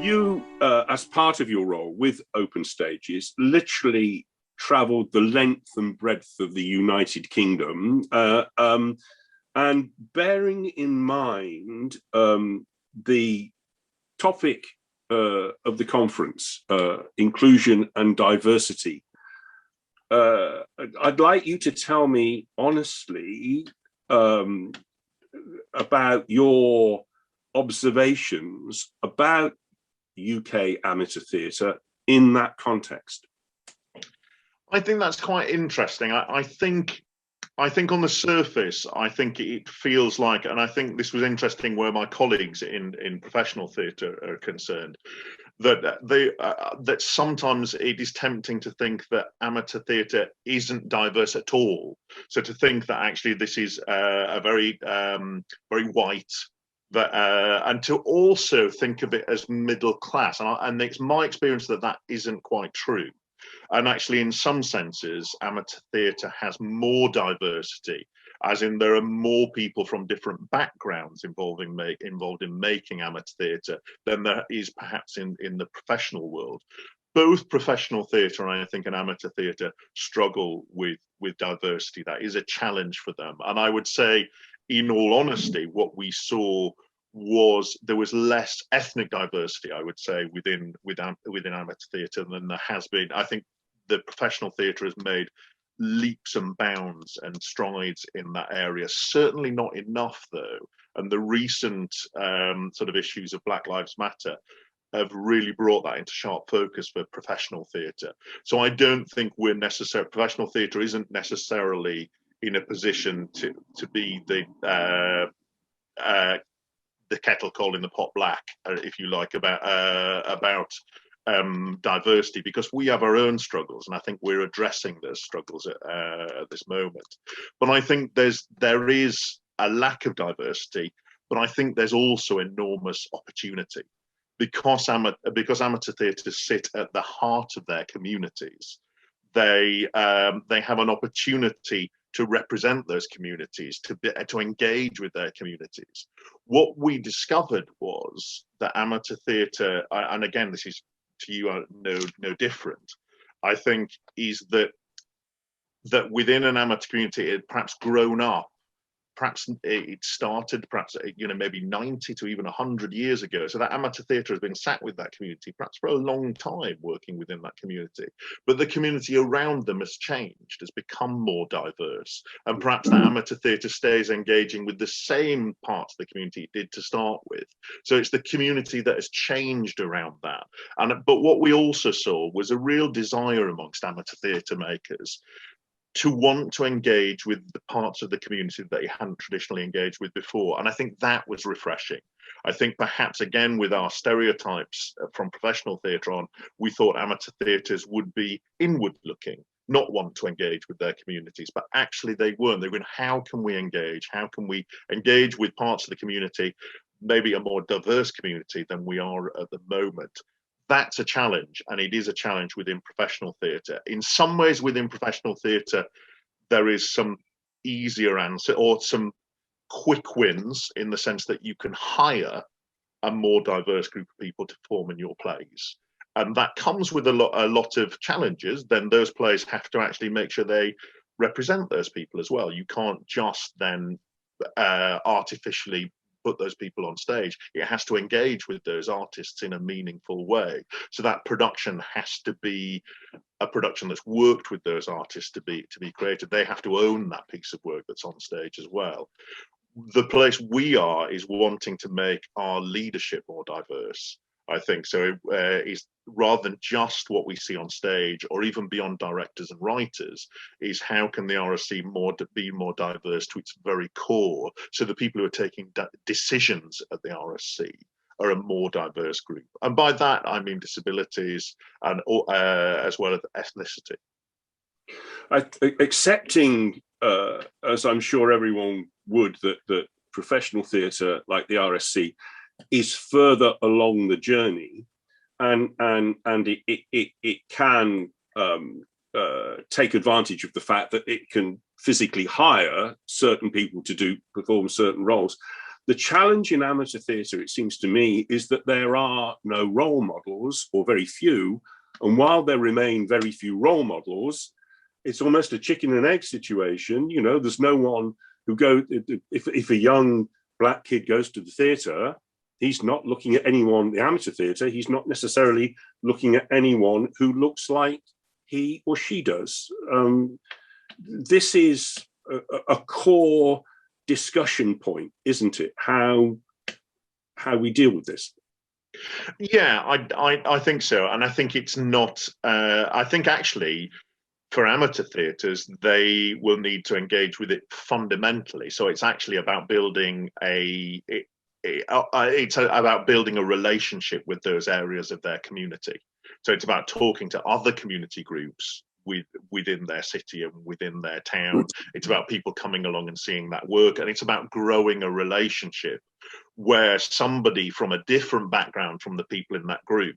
You, as part of your role with Open Stages, literally travelled the length and breadth of the United Kingdom, and bearing in mind the topic of the conference, inclusion and diversity. I'd like you to tell me honestly about your observations about UK amateur theatre in that context. I think that's quite interesting. I think on the surface, I think it feels like, and I think this was interesting where my colleagues in professional theatre are concerned, that sometimes it is tempting to think that amateur theatre isn't diverse at all. So to think that actually this is a very white, and to also think of it as middle class, and it's my experience that that isn't quite true. And actually, in some senses, amateur theatre has more diversity, as in there are more people from different backgrounds involved in making amateur theatre than there is perhaps in the professional world. Both professional theatre, I think, and amateur theatre struggle with diversity. That is a challenge for them. And I would say, in all honesty, what we saw was there was less ethnic diversity, I would say, within amateur theatre than there has been. I think the professional theatre has made leaps and bounds and strides in that area. Certainly not enough, though. And the recent sort of issues of Black Lives Matter have really brought that into sharp focus for professional theatre. So I don't think professional theatre isn't necessarily in a position to be the kettle calling the pot black, if you like, about diversity, because we have our own struggles, and I think we're addressing those struggles at this moment. But I think there is a lack of diversity, but I think there's also enormous opportunity because amateur theatres sit at the heart of their communities. They have an opportunity to represent those communities, to engage with their communities. What we discovered was that amateur theatre, and again, this is to you no different, I think, is that within an amateur community, it had perhaps grown up. Perhaps it started, maybe 90 to even 100 years ago. So that amateur theatre has been sat with that community, perhaps for a long time, working within that community. But the community around them has changed, has become more diverse. And perhaps that amateur theatre stays engaging with the same parts of the community it did to start with. So it's the community that has changed around that. But what we also saw was a real desire amongst amateur theatre makers to want to engage with the parts of the community that they hadn't traditionally engaged with before. And I think that was refreshing. I think perhaps, again, with our stereotypes from professional theatre on, we thought amateur theatres would be inward looking, not want to engage with their communities, but actually they weren't. They were, how can we engage? How can we engage with parts of the community, maybe a more diverse community than we are at the moment? That's a challenge, and it is a challenge within professional theatre. In some ways, within professional theatre, there is some easier answer or some quick wins in the sense that you can hire a more diverse group of people to perform in your plays. And that comes with a lot of challenges. Then those plays have to actually make sure they represent those people as well. You can't just then artificially put those people on stage. It has to engage with those artists in a meaningful way. So that production has to be a production that's worked with those artists to be created. They have to own that piece of work that's on stage as well. The place we are is wanting to make our leadership more diverse, I think. So is rather than just what we see on stage, or even beyond directors and writers, is how can the RSC be more diverse to its very core, so the people who are taking decisions at the RSC are a more diverse group. And by that, I mean disabilities and as well as ethnicity. Accepting, as I'm sure everyone would, that professional theatre like the RSC is further along the journey, and it can take advantage of the fact that it can physically hire certain people to perform certain roles. The challenge in amateur theatre, it seems to me, is that there are no role models, or very few. And while there remain very few role models, it's almost a chicken and egg situation. You know, there's no one who if a young black kid goes to the theatre, he's not looking at anyone, the amateur theatre, he's not necessarily looking at anyone who looks like he or she does. This is a core discussion point, isn't it? How we deal with this. Yeah, I think so, and I think it's not. I think actually, for amateur theatres, they will need to engage with it fundamentally. So it's actually about building it's about building a relationship with those areas of their community. So it's about talking to other community groups within their city and within their town. It's about people coming along and seeing that work, and it's about growing a relationship where somebody from a different background from the people in that group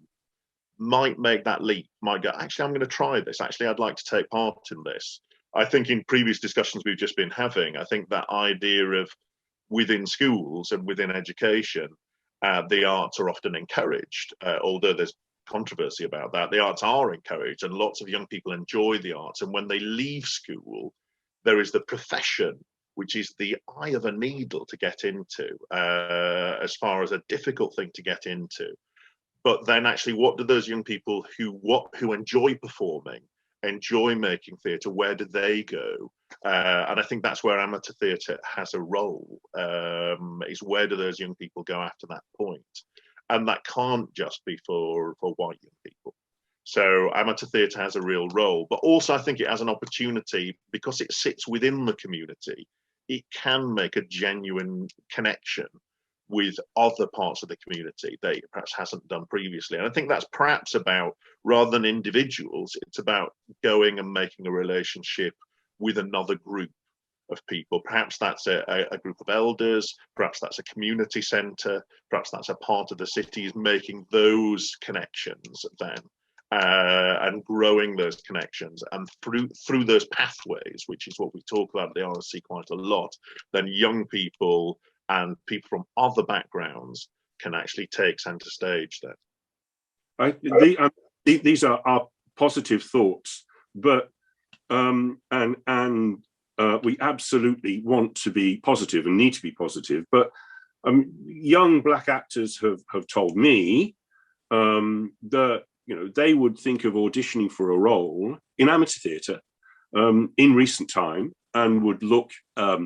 might make that leap, might go, actually, I'm going to try this. Actually, I'd like to take part in this. I think in previous discussions we've just been having, I think that idea of within schools and within education, the arts are often encouraged, although there's controversy about that. The arts are encouraged, and lots of young people enjoy the arts. And when they leave school, there is the profession, which is the eye of a needle to get into, as far as a difficult thing to get into. But then actually, what do those young people who enjoy performing, enjoy making theatre, where do they go? And I think that's where amateur theatre has a role, is where do those young people go after that point? And that can't just be for white young people. So amateur theatre has a real role, but also I think it has an opportunity, because it sits within the community, it can make a genuine connection with other parts of the community that it perhaps hasn't done previously. And I think that's perhaps about, rather than individuals, it's about going and making a relationship with another group of people. Perhaps that's a group of elders, perhaps that's a community centre, perhaps that's a part of the city, is making those connections then. And growing those connections, and through those pathways, which is what we talk about at the RSC quite a lot, then young people and people from other backgrounds can actually take centre stage then. These are positive thoughts, but we absolutely want to be positive and need to be positive. But young black actors have told me that they would think of auditioning for a role in amateur theatre in recent time, and would look at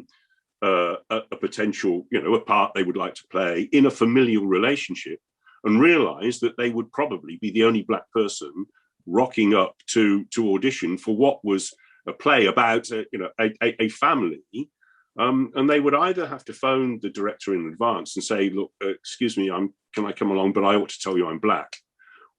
a potential, a part they would like to play in a familial relationship, and realise that they would probably be the only black person rocking up to audition for what was a play about a family, and they would either have to phone the director in advance and say, look, excuse me, can I come along, but I ought to tell you I'm black.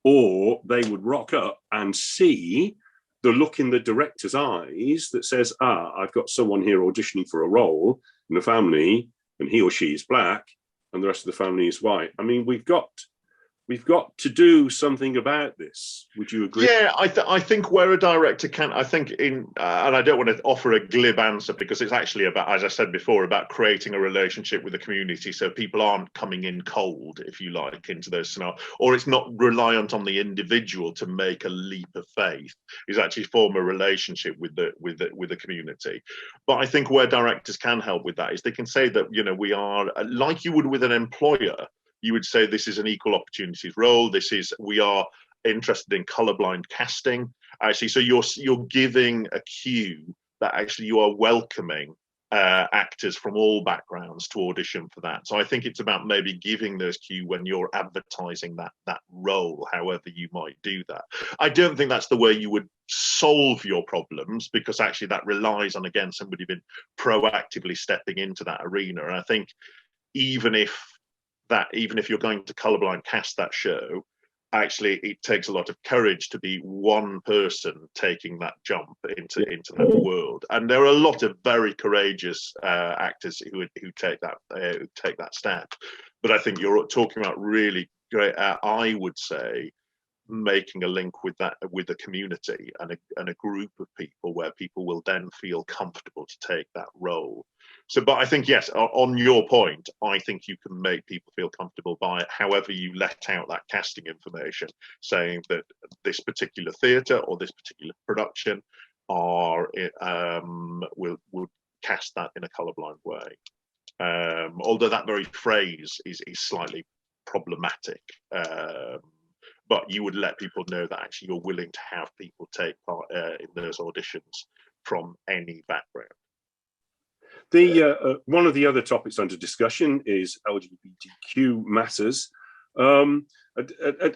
Or they would rock up and see the look in the director's eyes that says, I've got someone here auditioning for a role in the family, and he or she is black, and the rest of the family is white. I mean, we've got to do something about this. Would you agree? Yeah, I think where a director can, I think and I don't want to offer a glib answer, because it's actually about, as I said before, about creating a relationship with the community, so people aren't coming in cold, if you like, into those scenarios, or it's not reliant on the individual to make a leap of faith. Is actually form a relationship with the community. But I think where directors can help with that is they can say that we are, like you would with an employer. You would say this is an equal opportunities role. We are interested in colourblind casting. Actually, so you're giving a cue that actually you are welcoming actors from all backgrounds to audition for that. So I think it's about maybe giving those cue when you're advertising that role, however you might do that. I don't think that's the way you would solve your problems, because actually that relies on, again, somebody been proactively stepping into that arena. And I think even if you're going to colourblind cast that show, actually it takes a lot of courage to be one person taking that jump into that world. And there are a lot of very courageous actors who take that step. But I think you're talking about really great, I would say, making a link with the community and a group of people where people will then feel comfortable to take that role. So, but I think, yes, on your point, I think you can make people feel comfortable by it. However, you let out that casting information saying that this particular theatre or this particular production would cast that in a colourblind way. Although that very phrase is slightly problematic. But you would let people know that actually you're willing to have people take part in those auditions from any background. One of the other topics under discussion is LGBTQ matters.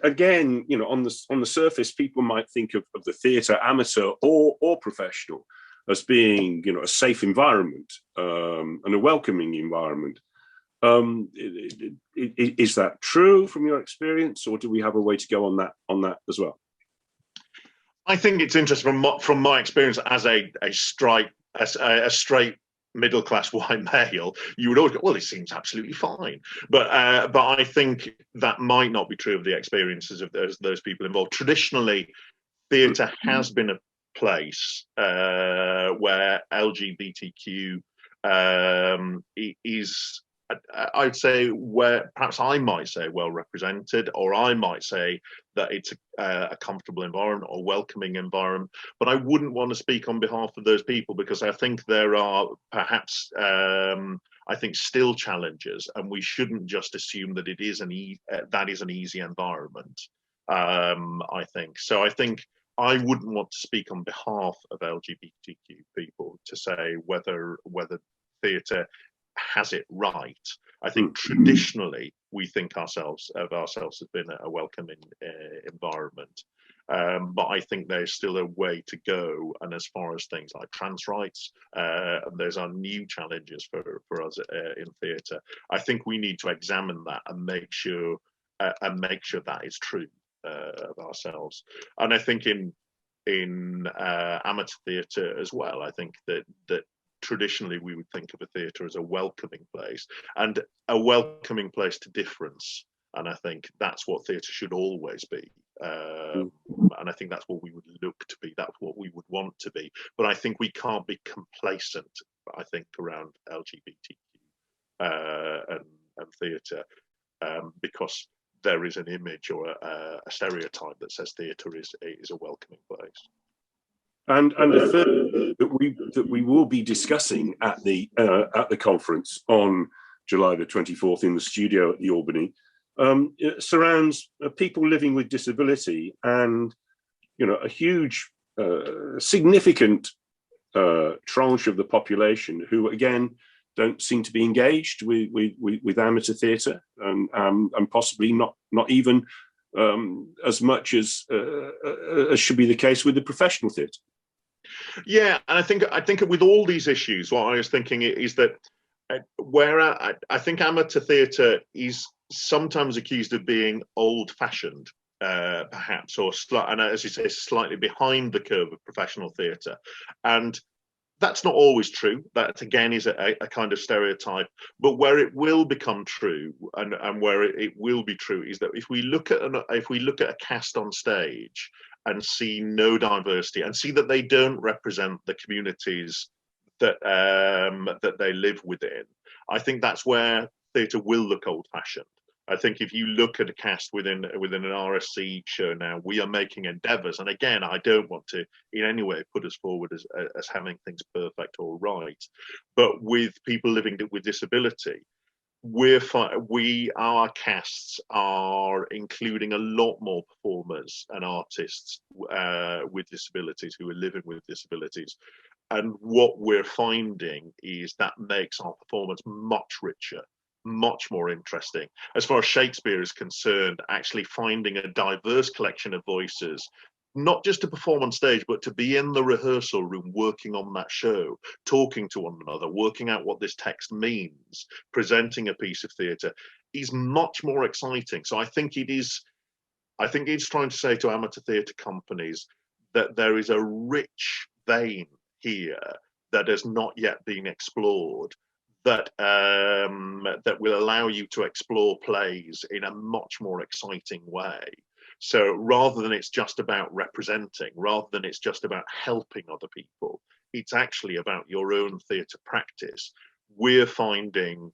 Again, you know, on the surface, people might think of the theatre, amateur or professional, as being, you know, a safe environment and a welcoming environment. Is that true from your experience, or do we have a way to go on that as well? I think it's interesting from my experience as a straight middle-class white male. You would always go, well, it seems absolutely fine, but I think that might not be true of the experiences of those people involved. Traditionally, theatre has been a place where LGBTQ is, I'd say, where perhaps I might say well represented, or I might say that it's a comfortable environment or welcoming environment. But I wouldn't want to speak on behalf of those people, because I think there are perhaps I think still challenges, and we shouldn't just assume that it is an easy environment. I think so. I think I wouldn't want to speak on behalf of LGBTQ people to say whether theatre has it right. I think traditionally we think of ourselves as being a welcoming environment, but I think there's still a way to go. And as far as things like trans rights, those are new challenges for us in theatre. I think we need to examine that and make sure that is true of ourselves. And I think in amateur theatre as well, I think that traditionally we would think of a theatre as a welcoming place, and a welcoming place to difference. And I think that's what theatre should always be. And I think that's what we would look to be. That's what we would want to be. But I think we can't be complacent, I think, around LGBTQ and theatre, because there is an image or a stereotype that says theatre is a welcoming place. And the third that we will be discussing at the conference on July the 24th in the studio at the Albany, it surrounds people living with disability, and, you know, a huge, significant tranche of the population who, again, don't seem to be engaged with amateur theatre, and possibly not even as much as should be the case with the professional theatre. Yeah, and I think with all these issues, what I was thinking is that where I think amateur theatre is sometimes accused of being old-fashioned, perhaps, or and as you say, slightly behind the curve of professional theatre, and that's not always true. That again is a kind of stereotype. But where it will become true, and where it will be true, is that if we look at a cast on stage and see no diversity, and see that they don't represent the communities that they live within, I think that's where theatre will look old-fashioned. I think if you look at a cast within an RSC show now, we are making endeavours, and again, I don't want to in any way put us forward as having things perfect or right, but with people living with disability, our casts are including a lot more performers and artists with disabilities who are living with disabilities, and what we're finding is that makes our performance much richer, much more interesting. As far as Shakespeare is concerned, actually finding a diverse collection of voices, not just to perform on stage, but to be in the rehearsal room working on that show, talking to one another, working out what this text means, presenting a piece of theatre, is much more exciting. So I think it's trying to say to amateur theatre companies that there is a rich vein here that has not yet been explored, that will allow you to explore plays in a much more exciting way. So rather than it's just about representing, rather than it's just about helping other people, it's actually about your own theatre practice. We're finding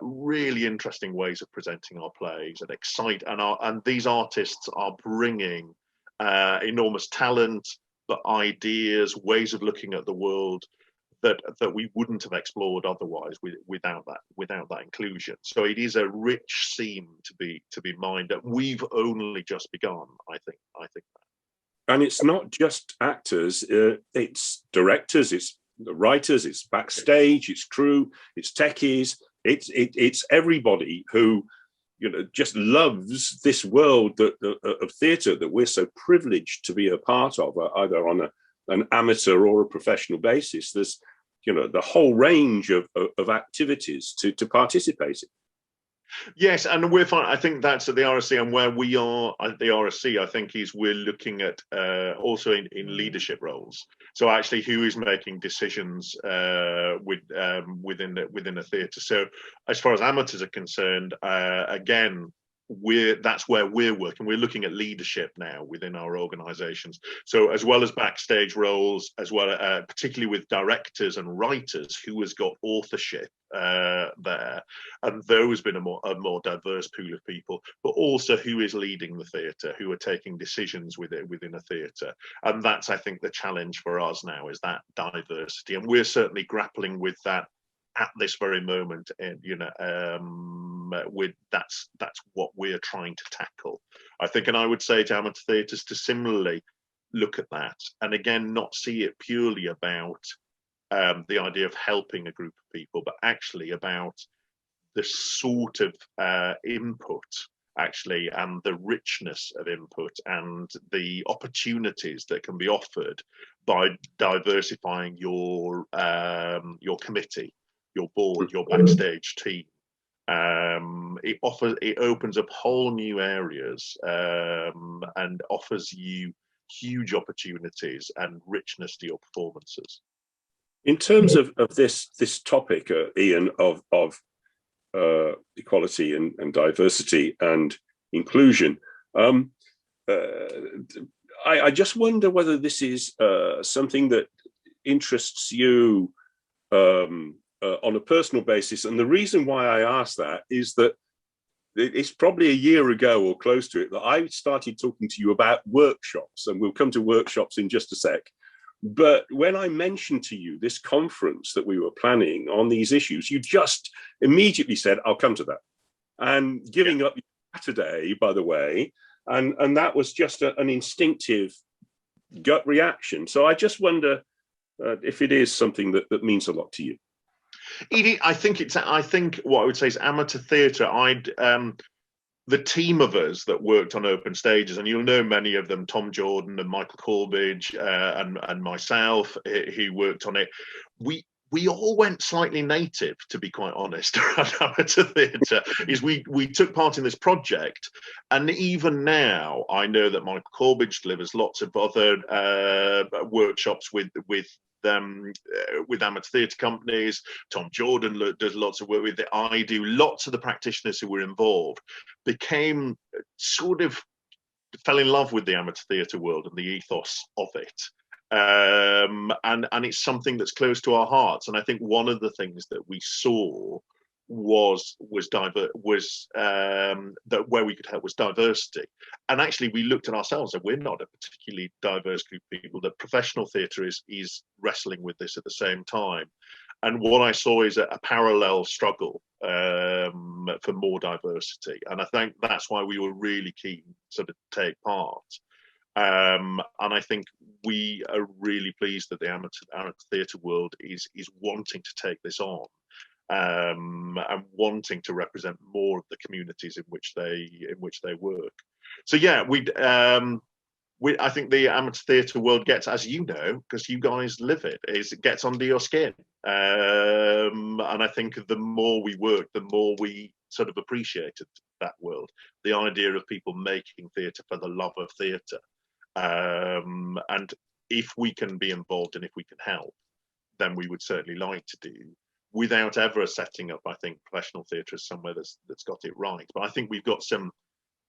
really interesting ways of presenting our plays and these artists are bringing enormous talent, but ideas, ways of looking at the world that we wouldn't have explored otherwise without that inclusion. So it is a rich seam to be mined. We've only just begun, I think that. And it's not just actors, it's directors, it's writers, it's backstage, it's crew, it's techies, it's everybody who, just loves this world of theatre that we're so privileged to be a part of, either on an amateur or a professional basis. There's, the whole range of activities to participate in. Yes, and we're fine. I think that's at the RSC, and where we are at the RSC, I think we're looking at also in leadership roles. So actually, who is making decisions within a theatre? So as far as amateurs are concerned, again, that's where we're working. We're looking at leadership now within our organisations. So as well as backstage roles, as well particularly with directors and writers, who has got authorship there, and those been a more diverse pool of people, but also who is leading the theatre, who are taking decisions within a theatre. And that's, I think, the challenge for us now, is that diversity, and we're certainly grappling with that at this very moment. And that's what we're trying to tackle, I think. And I would say to amateur theatres to similarly look at that, and again, not see it purely about the idea of helping a group of people, but actually about the sort of input, actually, and the richness of input and the opportunities that can be offered by diversifying your committee, your board, your backstage team. It opens up whole new areas and offers you huge opportunities and richness to your performances. In terms of this topic, Ian, of equality and diversity and inclusion, I just wonder whether this is something that interests you on a personal basis. And the reason why I ask that is that it's probably a year ago or close to it that I started talking to you about workshops, and we'll come to workshops in just a sec. But when I mentioned to you this conference that we were planning on these issues, you just immediately said, I'll come to that. And giving up Saturday, by the way, and that was just an instinctive gut reaction. So I just wonder if it is something that means a lot to you. I think what I would say is amateur theatre. The team of us that worked on open stages, and you'll know many of them, Tom Jordan and Michael Corbidge and myself, who worked on it, we all went slightly native, to be quite honest, around amateur theatre. We took part in this project, and even now I know that Michael Corbidge delivers lots of other workshops with amateur theatre companies. Tom Jordan does lots of work with it. I do. Lots of the practitioners who were involved fell in love with the amateur theatre world and the ethos of it. And it's something that's close to our hearts. And I think one of the things that we saw was that where we could help was diversity. And actually we looked at ourselves, and we're not a particularly diverse group of people. That professional theatre is wrestling with this at the same time. And what I saw is a parallel struggle for more diversity. And I think that's why we were really keen to take part. And I think we are really pleased that the amateur theatre world is wanting to take this on. And wanting to represent more of the communities in which they work. So yeah, I think the amateur theatre world gets, as you know, because you guys live it, it gets under your skin. And I think the more we work, the more we sort of appreciated that world. The idea of people making theatre for the love of theatre. And if we can be involved and if we can help, then we would certainly like to do, without ever setting up, I think, professional theatre as somewhere that's got it right. But I think we've got some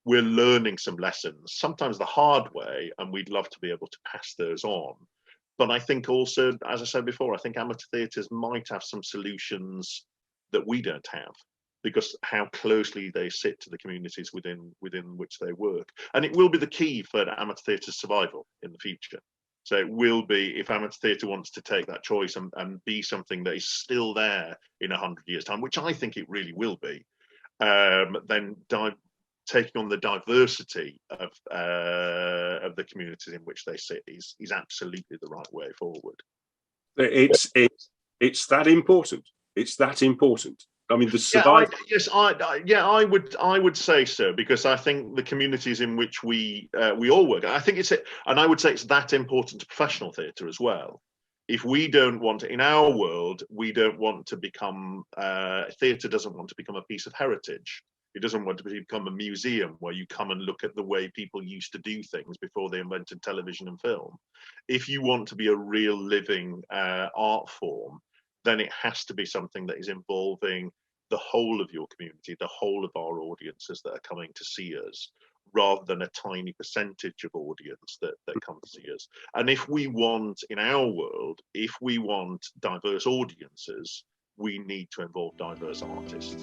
we're learning some lessons, sometimes the hard way, and we'd love to be able to pass those on. But I think also, as I said before, I think amateur theatres might have some solutions that we don't have, because how closely they sit to the communities within which they work. And it will be the key for amateur theatre's survival in the future. So it will be, if amateur theatre wants to take that choice and be something that is still there in 100 years' time, which I think it really will be, then taking on the diversity of the communities in which they sit is absolutely the right way forward. It's that important. It's that important. I mean, the survival. I would say so, because I think the communities in which we all work, I think and I would say it's that important to professional theatre as well. If we don't want, in our world, we don't want to become, theatre doesn't want to become a piece of heritage. It doesn't want to become a museum where you come and look at the way people used to do things before they invented television and film. If you want to be a real living art form, then it has to be something that is involving the whole of your community, the whole of our audiences that are coming to see us, rather than a tiny percentage of audience that come to see us. And if we want, in our world, if we want diverse audiences, we need to involve diverse artists.